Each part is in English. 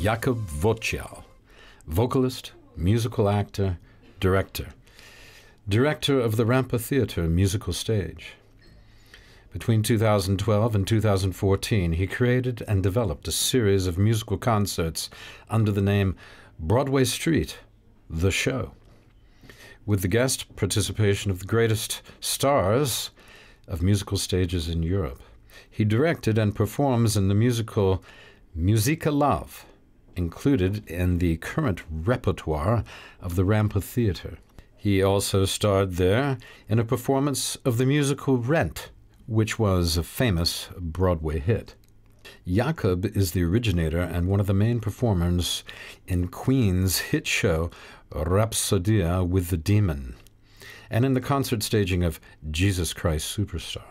Jakub Wocial, vocalist, musical actor, director. Director of the Rampa Theatre musical stage. Between 2012 and 2014, he created and developed a series of musical concerts under the name Broadway Street, The Show, with the guest participation of the greatest stars of musical stages in Europe. He directed and performs in the musical Musica Love, included in the current repertoire of the Rampa Theatre. He also starred there in a performance of the musical Rent, which was a famous Broadway hit. Jakub is the originator and one of the main performers in Queen's hit show Rhapsodia with the Demon, and in the concert staging of Jesus Christ Superstar.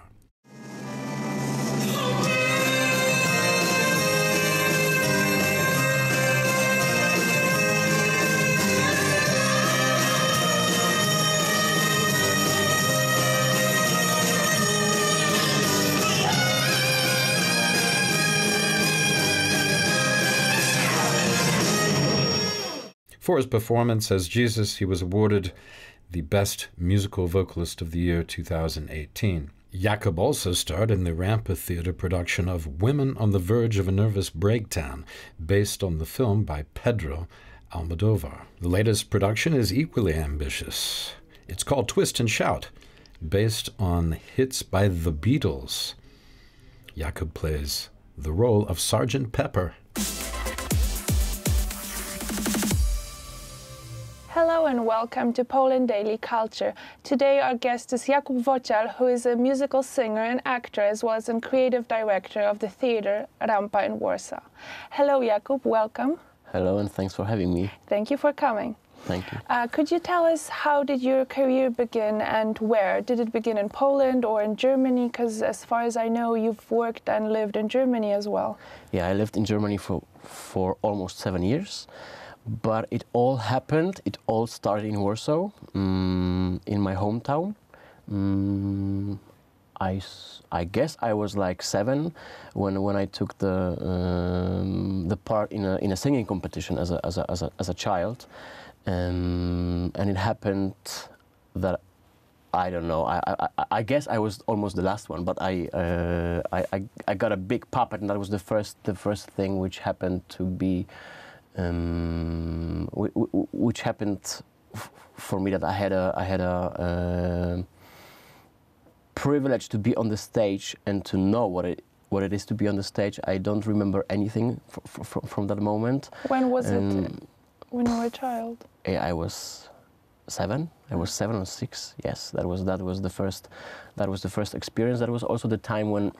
For his performance as Jesus, he was awarded the Best Musical Vocalist of the Year 2018. Jakub also starred in the Rampa Theatre production of Women on the Verge of a Nervous Breakdown, based on the film by Pedro Almodovar. The latest production is equally ambitious. It's called Twist and Shout, based on hits by the Beatles. Jakub plays the role of Sergeant Pepper. Hello and welcome to Poland Daily Culture. Today our guest is Jakub Wocial, who is a musical singer and actor as well as a creative director of the theatre Rampa in Warsaw. Hello Jakub, welcome. Hello and thanks for having me. Thank you for coming. Thank you. Could you tell us how did your career begin and where? Did it begin in Poland or in Germany? Because as far as I know, you've worked and lived in Germany as well. Yeah, I lived in Germany for almost 7 years. But it all started in Warsaw, in my hometown. I guess I was like 7 when I took the part in a singing competition as a child, and it happened that I don't know. I guess I was almost the last one, but I got a big puppet, and that was the first thing which happened to be. Which happened for me, that I had a privilege to be on the stage and to know what it is to be on the stage. I don't remember anything from that moment. When was it? When you were a child? I was 7. I was 7 or 6. Yes, that was the first experience. That was also the time when.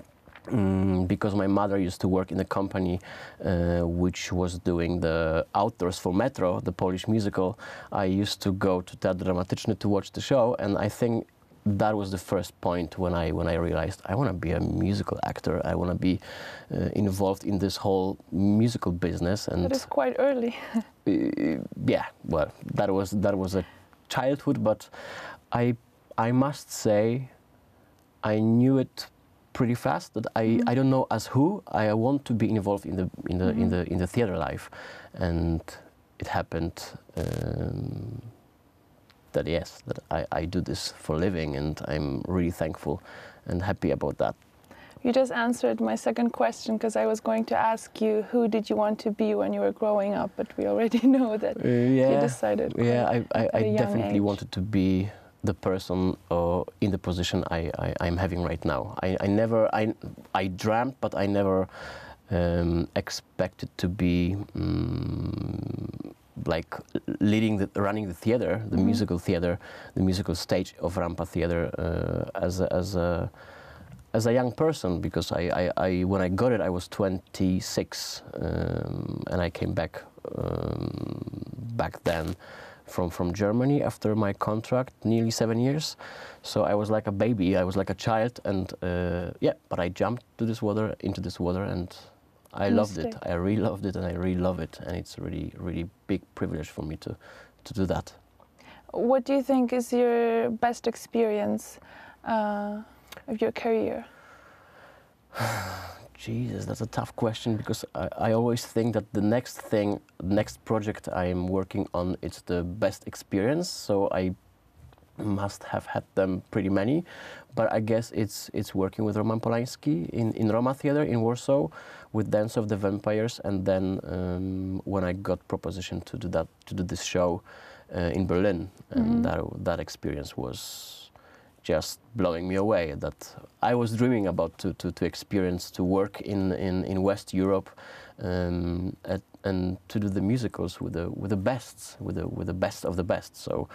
Because my mother used to work in a company which was doing the outdoors for Metro, the Polish musical, I used to go to Teatr Dramatyczny to watch the show, and I think that was the first point when I realized I want to be a musical actor. I want to be involved in this whole musical business. And that is quite early. Yeah, well, that was a childhood, but I must say I knew it pretty fast that I don't know as who I want to be involved in the theater life, and it happened that I do this for a living, and I'm really thankful and happy about that. You just answered my second question, because I was going to ask you who did you want to be when you were growing up, but we already know that you decided. Yeah, I definitely wanted to be the person in the position I'm having right now. I dreamt, but I never expected to be like running the theater, the musical theater, the musical stage of Rampa Theater as a young person, because when I got it I was 26, and I came back then from Germany after my contract, nearly 7 years. So I was like a baby, I was like a child, and but I jumped into this water, and I loved it. I really loved it, and I really love it, and it's a really, really big privilege for me to do that. What do you think is your best experience of your career? Jesus, that's a tough question, because I always think that the next project I'm working on, it's the best experience. So I must have had them pretty many, but I guess it's working with Roman Polanski in Roma Theatre in Warsaw with Dance of the Vampires, and then when I got proposition to do this show in Berlin, and that experience was just blowing me away. That I was dreaming about to experience, to work in West Europe, and to do the musicals with the best of the best. So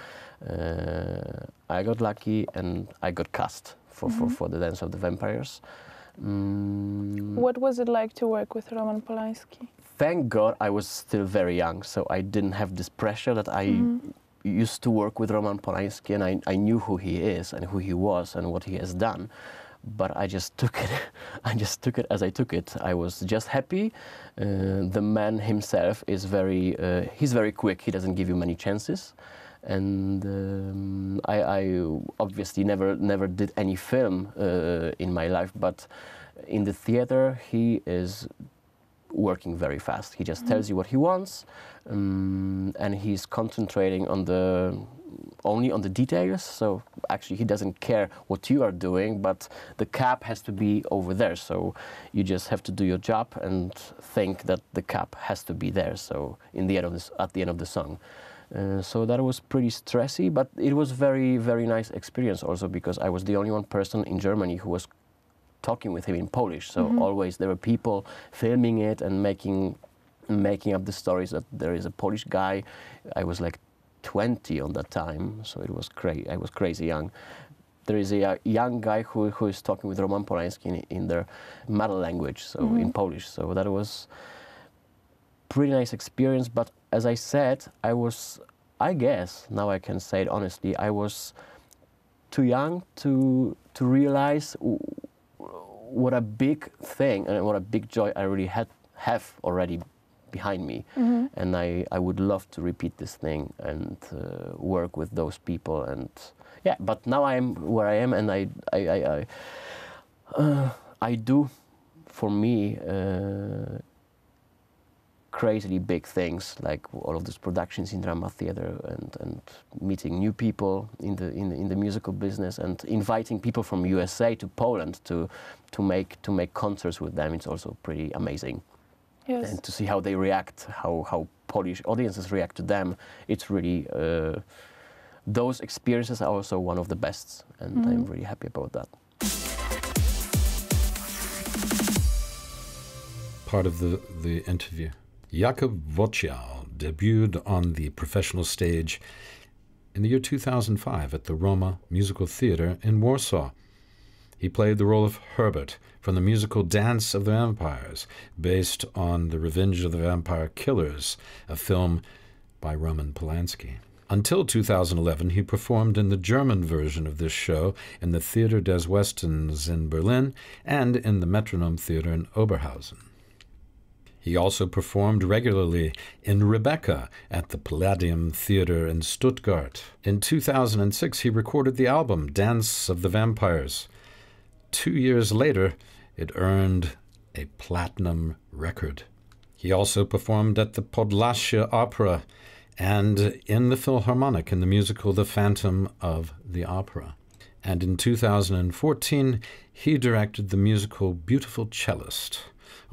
I got lucky and I got cast for the Dance of the Vampires. What was it like to work with Roman Polanski? Thank God I was still very young, so I didn't have this pressure that I used to work with Roman Polanski, and I knew who he is and who he was and what he has done. But I just took it. I just took it as I took it. I was just happy. The man himself is he's very quick. He doesn't give you many chances. And I obviously never did any film in my life, but in the theater he is working very fast. He just tells you what he wants, and he's concentrating only on the details. So actually he doesn't care what you are doing, but the cap has to be over there. So you just have to do your job and think that the cap has to be there. So at the end of the song. So that was pretty stressy, but it was very, very nice experience also, because I was the only one person in Germany who was talking with him in Polish. So always there were people filming it and making up the stories that there is a Polish guy. I was like 20 on that time, so it was crazy. I was crazy young. There is a young guy who is talking with Roman Polanski in their mother language, so in Polish. So that was pretty nice experience. But as I said, I guess now I can say it honestly, I was too young to realize what a big thing and what a big joy I really have already behind me. And I would love to repeat this thing and work with those people. And yeah, but now I'm where I am, and I do, for me, crazily big things, like all of these productions in drama theater, and meeting new people in the musical business, and inviting people from USA to Poland to make concerts with them. It's also pretty amazing. Yes. And to see how they react, how Polish audiences react to them. It's really those experiences are also one of the best, and I'm really happy about that. Part of the interview. Jakub Wocial debuted on the professional stage in the year 2005 at the Roma Musical Theatre in Warsaw. He played the role of Herbert from the musical Dance of the Vampires, based on The Revenge of the Vampire Killers, a film by Roman Polanski. Until 2011, he performed in the German version of this show in the Theater des Westens in Berlin and in the Metronome Theater in Oberhausen. He also performed regularly in Rebecca at the Palladium Theater in Stuttgart. In 2006, he recorded the album Dance of the Vampires. 2 years later, it earned a platinum record. He also performed at the Podlasia Opera and in the Philharmonic in the musical The Phantom of the Opera. And in 2014, he directed the musical Beautiful Cellist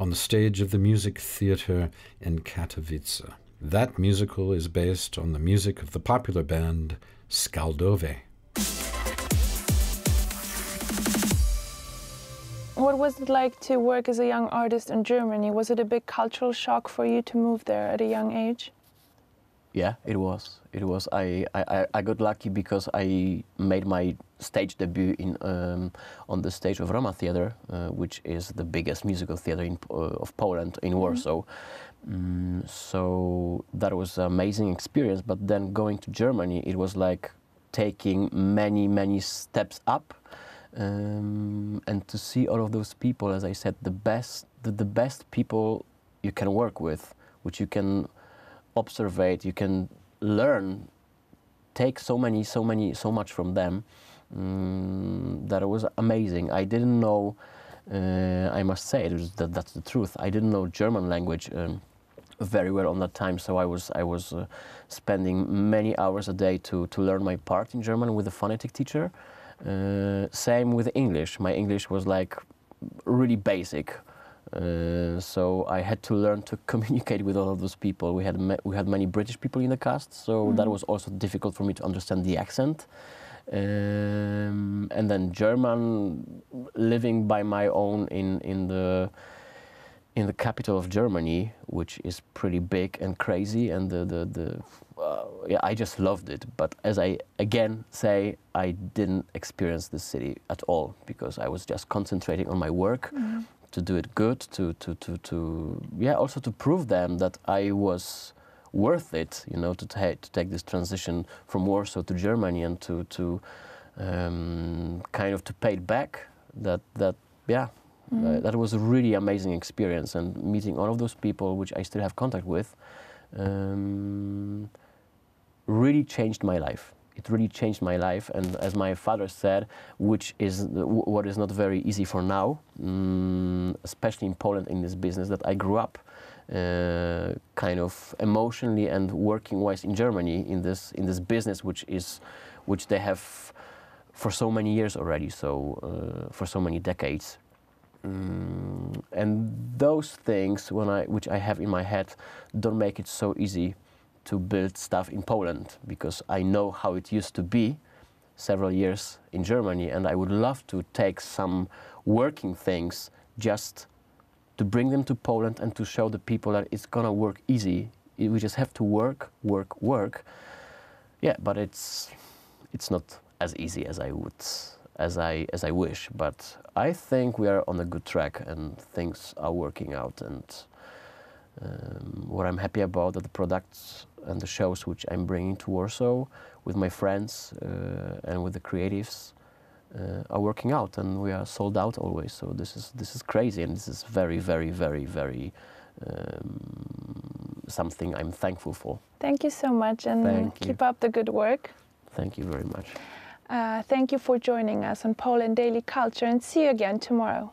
on the stage of the Music Theatre in Katowice. That musical is based on the music of the popular band Skaldove. What was it like to work as a young artist in Germany? Was it a big cultural shock for you to move there at a young age? Yeah, it was. It was. I got lucky because I made my stage debut on the stage of Roma Theatre, which is the biggest musical theatre of Poland in Warsaw. So that was an amazing experience. But then going to Germany, it was like taking many steps up, and to see all of those people, as I said, the best people you can work with, which you can observe, you can learn, take so much from them. That was amazing. I didn't know I must say that's the truth. I didn't know German language very well on that time, so I was spending many hours a day to learn my part in German with a phonetic teacher. Same with English. My English was like really basic, so I had to learn to communicate with all of those people. We had many British people in the cast, so that was also difficult for me to understand the accent. And then German, living by my own in the capital of Germany, which is pretty big and crazy, and yeah, I just loved it. But as I again say, I didn't experience the city at all because I was just concentrating on my work to do it good, yeah, also to prove them that I was worth it, you know, to take this transition from Warsaw to Germany and to kind of to pay it back. That was a really amazing experience, and meeting all of those people, which I still have contact with, really changed my life. It really changed my life, and as my father said, which is what is not very easy for now, especially in Poland in this business, that I grew up kind of emotionally and working-wise in Germany in this business, which they have for so many years already, so for so many decades. And those things, which I have in my head, don't make it so easy to build stuff in Poland, because I know how it used to be several years in Germany, and I would love to take some working things just to bring them to Poland and to show the people that it's gonna work easy. We just have to work. Yeah, but it's not as easy as I wish. But I think we are on a good track and things are working out. And what I'm happy about are the products and the shows which I'm bringing to Warsaw with my friends and with the creatives are working out, and we are sold out always. So this is crazy, and this is very, very, very, very something I'm thankful for. Thank you so much, and keep up the good work. Thank you very much. Thank you for joining us on Poland Daily Culture, and see you again tomorrow.